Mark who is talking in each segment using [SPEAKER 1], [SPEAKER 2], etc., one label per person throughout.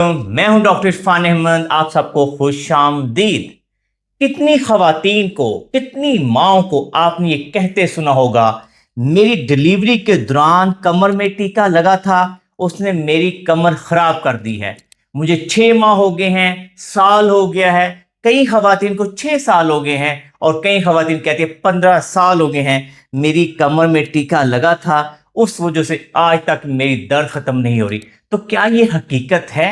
[SPEAKER 1] मैं हूं डॉक्टर इरफान अहमद। आप सबको खुशामदीद। कितनी खवातीन को, कितनी माओं को आपने ये कहते सुना होगा, मेरी डिलीवरी के दौरान कमर में टीका लगा था, उसने मेरी कमर खराब कर दी है। मुझे 6 माह हो गए हैं, साल हो गया है। कई खवातीन को 6 साल हो गए हैं और कई खवातीन कहती है 15 साल हो गए हैं, मेरी कमर में टीका लगा था, उस वजह से आज तक मेरी दर्द खत्म नहीं हो रही। तो क्या ये हकीकत है?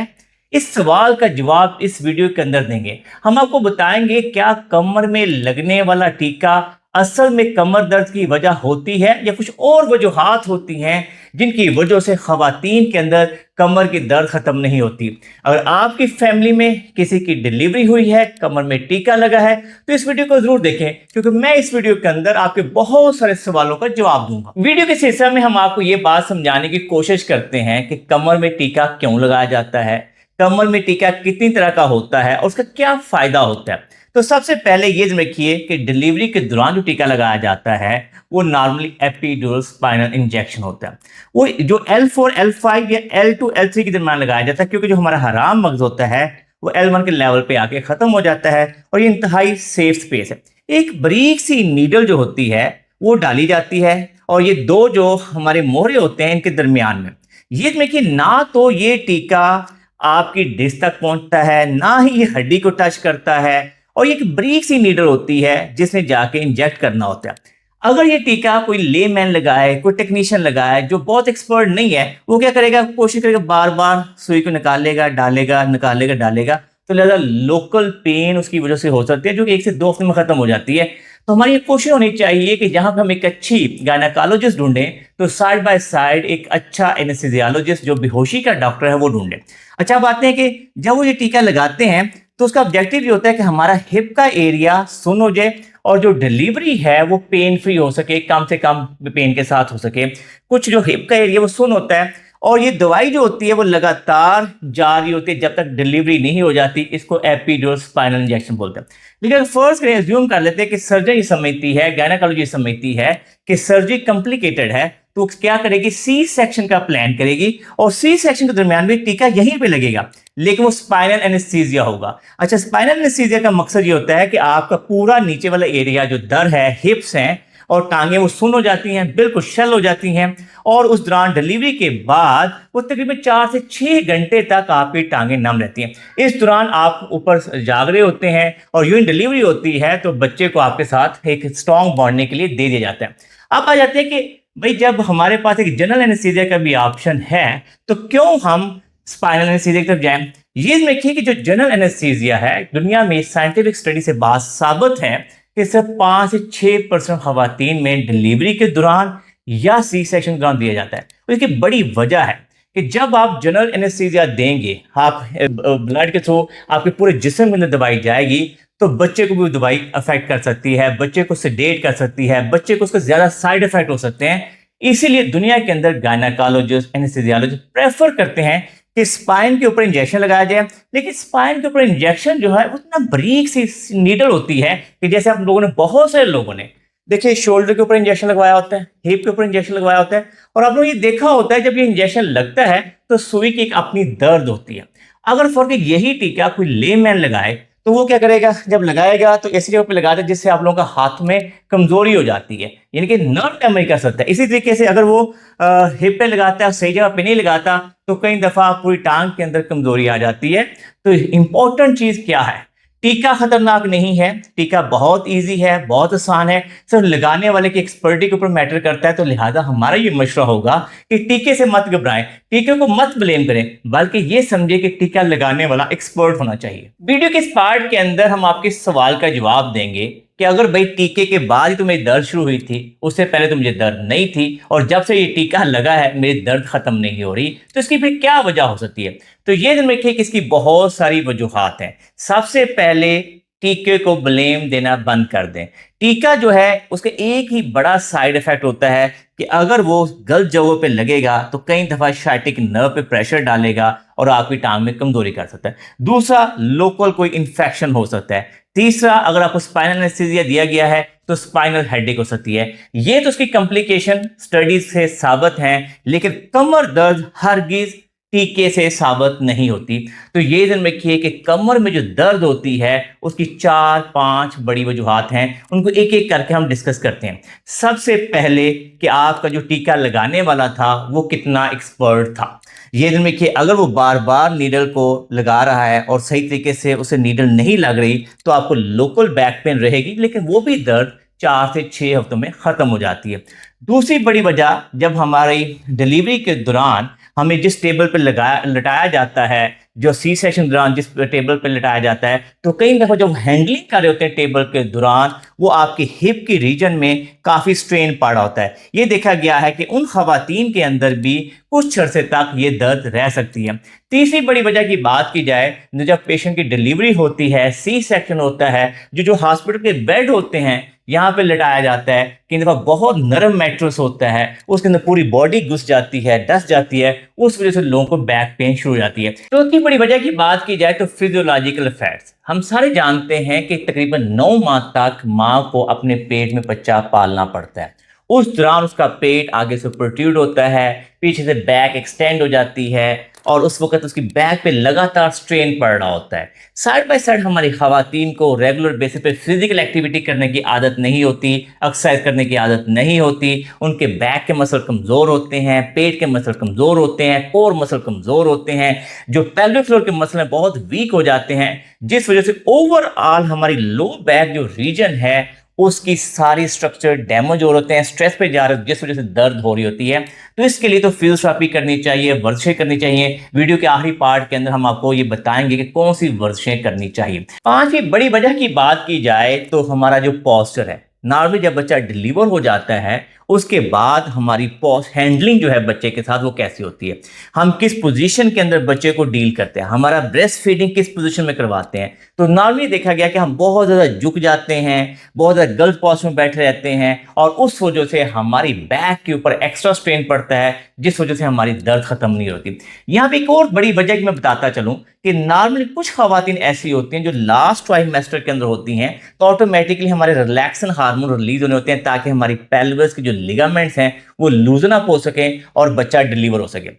[SPEAKER 1] इस सवाल का जवाब इस वीडियो के अंदर देंगे। हम आपको बताएंगे क्या कमर में लगने वाला टीका असल में कमर दर्द की वजह होती है या कुछ और वजूहात होती हैं जिनकी वजह से खवातीन के अंदर कमर की दर्द खत्म नहीं होती। अगर आपकी फैमिली में किसी की डिलीवरी हुई है, कमर में टीका लगा है, तो इस वीडियो को जरूर देखें, क्योंकि मैं इस वीडियो के अंदर आपके बहुत सारे सवालों का जवाब दूंगा। वीडियो के सिलसिले में हम आपको ये बात समझाने की कोशिश करते हैं कि कमर में टीका क्यों लगाया जाता है, कमर में टीका कितनी तरह का होता है और उसका क्या फायदा होता है। तो सबसे पहले ये रखिए कि डिलीवरी के दौरान जो टीका लगाया जाता है वो नॉर्मली एपिड्यूरल स्पाइनल इंजेक्शन होता है। वो जो L4 L5 या L2 L3 के दरमियान लगाया जाता है, क्योंकि जो हमारा हराम मगज होता है वो L1 के लेवल पे आके खत्म हो जाता है और ये इंतहाई सेफ स्पेस है। एक बारीक सी नीडल जो होती है वो डाली जाती है और ये दो जो हमारे मोहरे होते हैं इनके दरमियान में, ये देखिए, ना तो ये टीका आपकी डिस्क तक पहुंचता है, ना ही ये हड्डी को टच करता है, और ये एक बारीक सी नीडल होती है जिसमें जाके इंजेक्ट करना होता है। अगर ये टीका कोई लेमैन लगाए, कोई टेक्नीशियन लगाए जो बहुत एक्सपर्ट नहीं है, वो क्या करेगा, कोशिश करेगा, बार बार सुई को निकालेगा, डालेगा, निकालेगा, डालेगा, तो लिहाजा लोकल पेन उसकी वजह से हो सकती है जो कि 1 से 2 हफ्ते में खत्म हो जाती है। तो हमारी ये कोशिश होनी चाहिए कि जहां पर हम एक अच्छी गायनेकोलॉजिस्ट ढूंढें तो साइड बाय साइड एक अच्छा एनेस्थीसियोलॉजिस्ट जो बेहोशी का डॉक्टर है वो ढूंढें। अच्छा, बात है कि जब वो ये टीका लगाते हैं तो उसका ऑब्जेक्टिव ये होता है कि हमारा हिप का एरिया सुन हो जाए और जो डिलीवरी है वो पेन फ्री हो सके, कम से कम पेन के साथ हो सके। कुछ जो हिप का एरिया वो सुन होता है और ये दवाई जो होती है वो लगातार जारी होती है जब तक डिलीवरी नहीं हो जाती। इसको एपिड्यूरल स्पाइनल इंजेक्शन बोलते हैं। लेकिन फर्स्ट करें, एज्यूम कर लेते हैं कि सर्जन ये समझती है, गायनेकोलॉजी समझती है कि सर्जरी कॉम्प्लिकेटेड है, तो क्या करेगी, सी सेक्शन का प्लान करेगी और सी सेक्शन के दरमियान में टीका यहीं पे लगेगा, लेकिन वो स्पाइनल एनेस्थीसिया होगा। अच्छा, स्पाइनल एनेस्थीसिया का मकसद ये होता है कि आपका पूरा नीचे वाला एरिया जो दर है, हिप्स हैं और टांगे वो सुन हो जाती हैं, बिल्कुल शल हो जाती हैं, और उस दौरान डिलीवरी के बाद वो तकरीबन 4 से 6 घंटे तक आपकी टांगे नम रहती हैं। इस दौरान आप ऊपर जाग रहे होते हैं और यूं डिलीवरी होती है तो बच्चे को आपके साथ एक स्ट्रॉन्ग बॉन्डने के लिए दे दिया जाता है। अब आ जाते हैं कि भाई जब हमारे पास एक जनरल एनेस्थीसिया का भी ऑप्शन है तो क्यों हम स्पाइनल एनेस्थीसिया की तरफ जाएं। ये देखिए कि जो जनरल एनेस्थीसिया है, दुनिया में साइंटिफिक स्टडी से बात साबित है कि सिर्फ 5 से 6% खवातीन में डिलीवरी के दौरान या सी सेक्शन के दौरान दिया जाता है। तो इसकी बड़ी वजह है कि जब आप जनरल एनेस्थीसिया देंगे, आप ब्लड के थ्रू आपके पूरे जिस्म के अंदर दवाई जाएगी तो बच्चे को भी दवाई अफेक्ट कर सकती है, बच्चे को सेडेट कर सकती है, बच्चे को उसके ज्यादा साइड इफेक्ट हो सकते हैं। इसीलिए दुनिया के अंदर गायनेकोलॉजिस्ट, एनेस्थीसियोलॉजिस्ट प्रेफर करते हैं कि स्पाइन के ऊपर इंजेक्शन लगाया जाए। लेकिन स्पाइन के ऊपर इंजेक्शन जो है उतना बारीक सी नीडल होती है कि जैसे आप लोगों ने, बहुत सारे लोगों ने देखिए, शोल्डर के ऊपर इंजेक्शन लगवाया होता है, हिप के ऊपर इंजेक्शन लगवाया होता है, और आप लोगों ने ये देखा होता है जब ये इंजेक्शन लगता है तो सुई की एक अपनी दर्द होती है। अगर फॉर यही टीका कोई लेमैन लगाए तो वो क्या करेगा, जब लगाएगा तो ऐसी जगह पे लगाता है जिससे आप लोगों का हाथ में कमजोरी हो जाती है, यानी कि नर्व डैमेज कर सकता है। इसी तरीके से अगर वो हिप पे लगाता है, सही जगह पे नहीं लगाता, तो कई दफा पूरी टांग के अंदर कमजोरी आ जाती है। तो इंपॉर्टेंट चीज क्या है, टीका खतरनाक नहीं है, टीका बहुत इजी है, बहुत आसान है, सिर्फ लगाने वाले की एक्सपर्टी के ऊपर मैटर करता है। तो लिहाजा हमारा ये मशवरा होगा कि टीके से मत घबराएं, टीके को मत ब्लेम करें, बल्कि ये समझे कि टीका लगाने वाला एक्सपर्ट होना चाहिए। वीडियो के इस पार्ट के अंदर हम आपके सवाल का जवाब देंगे कि अगर भाई टीके के बाद ही तुम्हें दर्द शुरू हुई थी, उससे पहले तो मुझे दर्द नहीं थी, और जब से ये टीका लगा है मेरी दर्द खत्म नहीं हो रही, तो इसकी फिर क्या वजह हो सकती है। तो ये ध्यान रखिए कि इसकी बहुत सारी वजूहात हैं। सबसे पहले, टीके को ब्लेम देना बंद कर दें। टीका जो है उसका एक ही बड़ा साइड इफेक्ट होता है कि अगर वो गलत जगहों पे लगेगा तो कई दफा शाइटिक नर्व पे प्रेशर डालेगा और आपकी टांग में कमजोरी कर सकता है। दूसरा, लोकल कोई इंफेक्शन हो सकता है। तीसरा, अगर आपको स्पाइनल एनेस्थीसिया दिया गया है तो स्पाइनल हेडेक हो सकती है। ये तो उसकी कॉम्प्लिकेशन स्टडीज से साबित हैं, लेकिन कमर दर्द हरगिज टीके से साबित नहीं होती। तो ये ध्यान रखिए कि कमर में जो दर्द होती है उसकी 4-5 बड़ी वजूहात हैं, उनको एक एक करके हम डिस्कस करते हैं। सबसे पहले कि आपका जो टीका लगाने वाला था वो कितना एक्सपर्ट था। ये ध्यान रखिए, अगर वो बार बार नीडल को लगा रहा है और सही तरीके से उसे नीडल नहीं लग रही तो आपको लोकल बैक पेन रहेगी, लेकिन वो भी दर्द 4 से 6 हफ्तों में खत्म हो जाती है। दूसरी बड़ी वजह, जब हमारी डिलीवरी के दौरान हमें जिस टेबल पर लगाया लटाया जाता है, जो सी सेक्शन दौरान जिस टेबल पर लटाया जाता है, तो कई दफ़ा जब हैंडलिंग कर रहे होते हैं टेबल के दौरान, वो आपकी हिप की रीजन में काफ़ी स्ट्रेन पड़ रहा होता है। ये देखा गया है कि उन खवातीन के अंदर भी कुछ अरसे तक ये दर्द रह सकती है। तीसरी बड़ी वजह की बात की जाए, जब पेशेंट की डिलीवरी होती है, सी सेक्शन होता है, जो हॉस्पिटल के बेड होते हैं यहाँ पे लटाया जाता है, कई दफ़ा बहुत नरम मैट्रेस होता है, उसके अंदर पूरी बॉडी घुस जाती है, डस जाती है, उस वजह से लोगों को बैक पेन शुरू हो जाती है। तो इतनी बड़ी वजह की बात की जाए तो फिजियोलॉजिकल इफेक्ट्स, हम सारे जानते हैं कि तकरीबन 9 माह तक माँ को अपने पेट में बच्चा पालना पड़ता है। उस दौरान उसका पेट आगे से प्रोट्रूड होता है, पीछे से बैक एक्सटेंड हो जाती है और उस वक्त उसकी बैक पे लगातार स्ट्रेन पड़ रहा होता है। साइड बाय साइड हमारी खवातीन को रेगुलर बेसिस पे फिजिकल एक्टिविटी करने की आदत नहीं होती, एक्सरसाइज करने की आदत नहीं होती, उनके बैक के मसल कमज़ोर होते हैं, पेट के मसल कमज़ोर होते हैं, कोर मसल कमज़ोर होते हैं, जो पेल्विक फ्लोर के मसल हैं बहुत वीक हो जाते हैं, जिस वजह से ओवरऑल हमारी लो बैक जो रीजन है उसकी सारी स्ट्रक्चर डैमेज हो रहे हैं, स्ट्रेस पे जा रहे हैं, जिस वजह से दर्द हो रही होती है। तो इसके लिए तो फिजियोथेरेपी करनी चाहिए, वर्जिशें करनी चाहिए। वीडियो के आखिरी पार्ट के अंदर हम आपको ये बताएंगे कि कौन सी वर्जिशें करनी चाहिए। पांचवी बड़ी वजह की बात की जाए तो हमारा जो पोस्चर है, नॉर्मली जब बच्चा डिलीवर हो जाता है उसके बाद हमारी पोस्ट हैंडलिंग जो है बच्चे के साथ वो कैसी होती है, हम किस पोजीशन के अंदर बच्चे को डील करते हैं, हमारा ब्रेस्ट फीडिंग किस पोजीशन में करवाते हैं। तो नॉर्मली देखा गया कि हम बहुत ज़्यादा झुक जाते हैं, बहुत ज़्यादा गलत पोस्ट में बैठे रहते हैं और उस वजह से हमारी बैक के ऊपर एक्स्ट्रा स्ट्रेन पड़ता है, जिस वजह से हमारी दर्द खत्म नहीं होती। यहाँ पे एक और बड़ी वजह की मैं बताता चलूँ कि नॉर्मली कुछ खवातीन ऐसी होती हैं जो लास्ट ट्राइमेस्टर के अंदर होती हैं, तो ऑटोमेटिकली हमारे रिलैक्सन हार्मोन रिलीज होने होते हैं ताकि हमारी पेल्विस के जो लिगामेंट्स हैं वो लूजन अप हो सकें और बच्चा डिलीवर हो सके।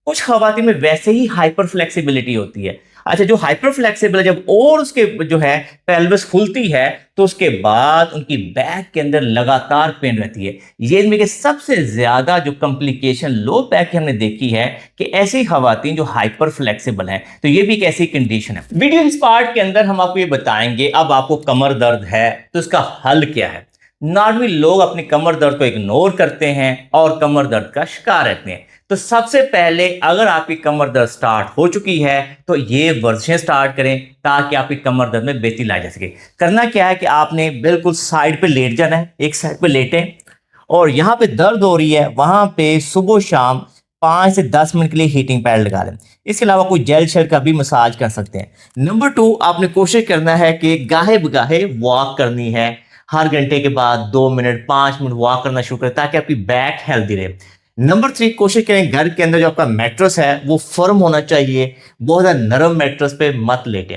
[SPEAKER 1] कुछ खवातीन में वैसे ही हाइपर फ्लेक्सिबिलिटी होती है। अच्छा, जो हाइपर फ्लेक्सिबल है, जब और उसके जो है पेल्विस खुलती है तो उसके बाद उनकी बैक के अंदर लगातार पेन रहती है। ये इनमें के सबसे ज्यादा जो कॉम्प्लिकेशन लो बैक की हमने देखी है कि ऐसी खवातीन जो हाइपर फ्लेक्सिबल हैं, तो ये भी एक ऐसी कंडीशन है। वीडियो इस पार्ट के अंदर हम आपको ये बताएंगे, अब आपको कमर दर्द है तो इसका हल क्या है। नॉर्मली लोग अपनी कमर दर्द को इग्नोर करते हैं और कमर दर्द का शिकार रहते हैं। तो सबसे पहले अगर आपकी कमर दर्द स्टार्ट हो चुकी है तो ये वर्जिशें स्टार्ट करें ताकि आपकी कमर दर्द में बेहतरी लाई जा सके। करना क्या है कि आपने बिल्कुल साइड पे लेट जाना है, एक साइड पे लेटें और यहाँ पे दर्द हो रही है वहां पे सुबह शाम 5 से 10 मिनट के लिए हीटिंग पैड लगा लें। इसके अलावा कोई जेल शेल का भी मसाज कर सकते हैं। नंबर 2, आपने कोशिश करना है कि गाहे बगाहे वॉक करनी है। हर घंटे के बाद 2 मिनट 5 मिनट वॉक करना शुरू करें ताकि आपकी बैक हेल्दी रहे। नंबर 3, कोशिश करें घर के अंदर जो आपका मैट्रेस है वो फर्म होना चाहिए, बहुत ज़्यादा नरम मैट्रेस पे मत लेटें।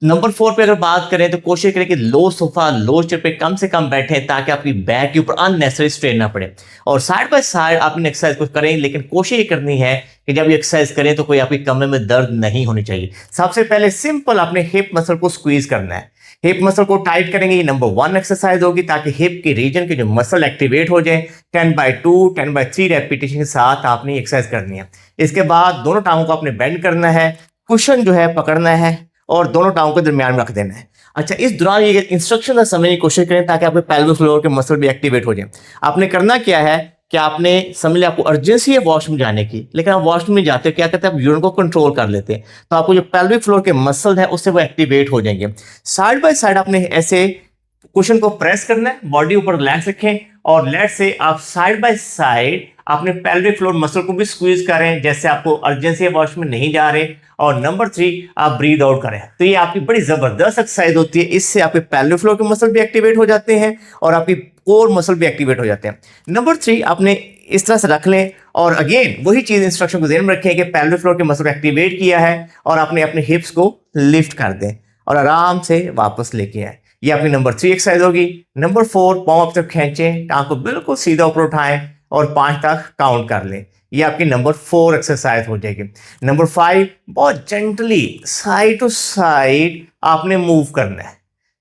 [SPEAKER 1] नंबर 4 पे अगर बात करें तो कोशिश करें कि लो सोफा लो चेयर पे कम से कम बैठें ताकि आपकी बैक के ऊपर अननेसेसरी स्ट्रेन ना पड़े। और साइड बाय साइड आपने एक्सरसाइज कुछ करें, लेकिन कोशिश ये करनी है कि जब ये एक्सरसाइज करें तो कोई आपकी कमरे में दर्द नहीं होनी चाहिए। सबसे पहले सिंपल आपने हिप मसल को स्क्वीज करना है। हिप मसल को टाइट करेंगे, ये नंबर 1 एक्सरसाइज होगी ताकि हिप के रीजन के जो मसल एक्टिवेट हो जाए। 10/2 10/3 रेपिटेशन के साथ आपने एक्सरसाइज करनी है। इसके बाद दोनों टांगों को आपने बेंड करना है, कुशन जो है पकड़ना है और दोनों टांगों के दरमियान में रख देना है। अच्छा, इस दौरान ये इंस्ट्रक्शन समझने की कोशिश करें ताकि आपके पेल्विक फ्लोर के मसल भी एक्टिवेट हो जाए। आपने करना क्या है कि आपने समझ लिया आपको अर्जेंसी है वॉशरूम जाने की, लेकिन आप वॉशरूम में जाते हो क्या करते हैं, आप यूरिन को कंट्रोल कर लेते हैं, तो आपको जो पेल्विक फ्लोर के मसल है उससे वो एक्टिवेट हो जाएंगे। साइड बाय साइड आपने ऐसे कुशन को प्रेस करना है, बॉडी ऊपर रिलैक्स रखें और लेट से आप साइड बाय साइड अपने पेल्विक फ्लोर मसल को भी स्क्वीज करें जैसे आपको अर्जेंसी वॉशरूम में नहीं जा रहे। और नंबर 3, आप ब्रीद आउट करें। तो ये आपकी बड़ी जबरदस्त एक्सरसाइज होती है, इससे आपके पेल्विक फ्लोर के मसल भी एक्टिवेट हो जाते हैं और आपकी कोर मसल भी एक्टिवेट हो जाते हैं। नंबर 3, आपने इस तरह से रख लें और अगेन वही चीज इंस्ट्रक्शन को ध्यान में रखें कि पेल्विक फ्लोर के मसल एक्टिवेट किया है और आपने अपने हिप्स को लिफ्ट कर दें और आराम से वापस लेके आए। ये आपकी नंबर 3 एक्सरसाइज होगी। नंबर 4, पाँव अब तक खींचें, टांग को बिल्कुल सीधा ऊपर उठाएं और 5 तक काउंट कर लें। ये आपकी नंबर 4 एक्सरसाइज हो जाएगी। नंबर 5, बहुत जेंटली साइड टू साइड आपने मूव करना है,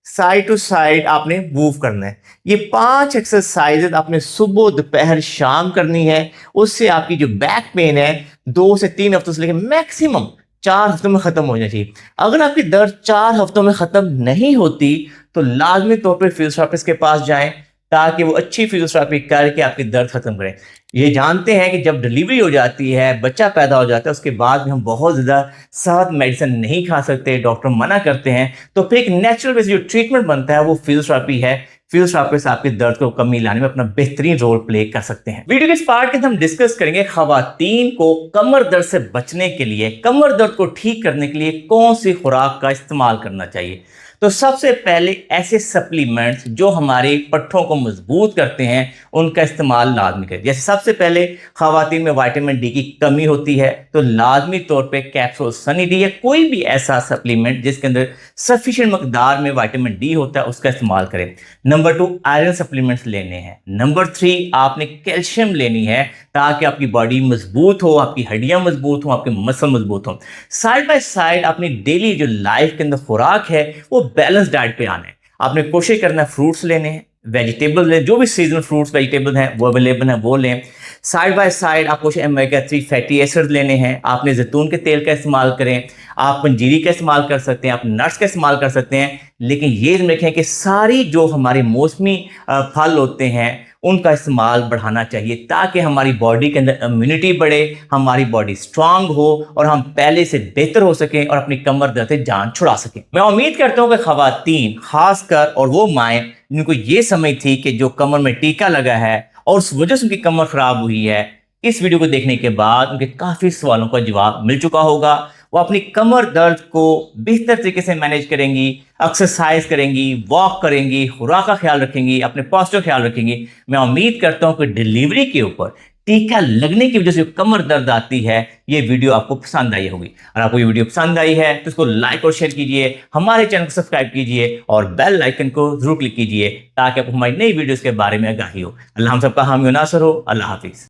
[SPEAKER 1] साइड टू साइड आपने मूव करना है। ये 5 एक्सरसाइजेज आपने सुबह दोपहर शाम करनी है। उससे आपकी जो बैक पेन है 2 से 3 हफ्तों से लेकर मैक्सिमम 4 हफ्तों में खत्म हो जानी चाहिए। अगर आपकी दर्द 4 हफ्तों में खत्म नहीं होती तो लाजमी तौर पर फिजियोथेरेपिस्ट के पास जाएं, ताकि वो अच्छी फिजियोथेरेपी करके आपकी दर्द खत्म करें। ये जानते हैं कि जब डिलीवरी हो जाती है, बच्चा पैदा हो जाता है, उसके बाद भी हम बहुत ज़्यादा सख्त मेडिसिन नहीं खा सकते, डॉक्टर मना करते हैं। तो फिर एक नेचुरल बेस जो ट्रीटमेंट बनता है वो फिजियोथेरेपी है। फिजियोथेरेपिस्ट आपके दर्द को कमी लाने में अपना बेहतरीन रोल प्ले कर सकते हैं। वीडियो के इस पार्ट के अंदर हम डिस्कस करेंगे खवातीन को कमर दर्द से बचने के लिए, कमर दर्द को ठीक करने के लिए कौन सी खुराक का इस्तेमाल करना चाहिए। तो सबसे पहले ऐसे सप्लीमेंट्स जो हमारे पट्ठों को मजबूत करते हैं उनका इस्तेमाल लाजमी करें। जैसे सबसे पहले खवातीन में विटामिन डी की कमी होती है तो लाजमी तौर पे कैप्सूल सनी डी या कोई भी ऐसा सप्लीमेंट जिसके अंदर सफिशिएंट मकदार में विटामिन डी होता है उसका इस्तेमाल करें। नंबर 2, आयरन सप्लीमेंट्स लेने हैं। नंबर 3, आपने कैल्शियम लेनी है ताकि आपकी बॉडी मजबूत हो, आपकी हड्डियां मजबूत हो, आपके मसल मजबूत हो। साइड बाय साइड अपनी डेली जो लाइफ के अंदर खुराक है वो बैलेंस डाइट पे आना है। आपने कोशिश करना है फ्रूट्स लेने हैं, वेजिटेबल लें, जो भी सीजनल फ्रूट्स वेजिटेबल हैं वो अवेलेबल हैं वो लें। साइड बाय साइड आपको ओमेगा 3 फैटी एसिड लेने हैं। आपने जैतून के तेल का इस्तेमाल करें, आप पंजीरी का इस्तेमाल कर सकते हैं, आप नट्स का इस्तेमाल कर सकते हैं। लेकिन ये रखें कि सारी जो हमारे मौसमी फल होते हैं उनका इस्तेमाल बढ़ाना चाहिए ताकि हमारी बॉडी के अंदर इम्यूनिटी बढ़े, हमारी बॉडी स्ट्रांग हो और हम पहले से बेहतर हो सकें और अपनी कमर दर्द से जान छुड़ा सकें। मैं उम्मीद करता हूं कि खवातीन खासकर और वो माएँ जिनको ये समझ थी कि जो कमर में टीका लगा है और उस वजह से उनकी कमर खराब हुई है, इस वीडियो को देखने के बाद उनके काफ़ी सवालों का जवाब मिल चुका होगा। वो अपनी कमर दर्द को बेहतर तरीके से मैनेज करेंगी, एक्सरसाइज करेंगी, वॉक करेंगी, खुराक का ख्याल रखेंगी, अपने पोस्चर का ख्याल रखेंगी। मैं उम्मीद करता हूँ कि डिलीवरी के ऊपर टीका लगने की वजह से कमर दर्द आती है, ये वीडियो आपको पसंद आई होगी। अगर आपको ये वीडियो पसंद आई है तो इसको लाइक और शेयर कीजिए, हमारे चैनल को सब्सक्राइब कीजिए और बेल आइकन को जरूर क्लिक कीजिए ताकि आपको हमारी नई वीडियोस के बारे में आगाही हो। अल्लाह हम सबका हामी और नासर हो। अल्लाह हाफिज।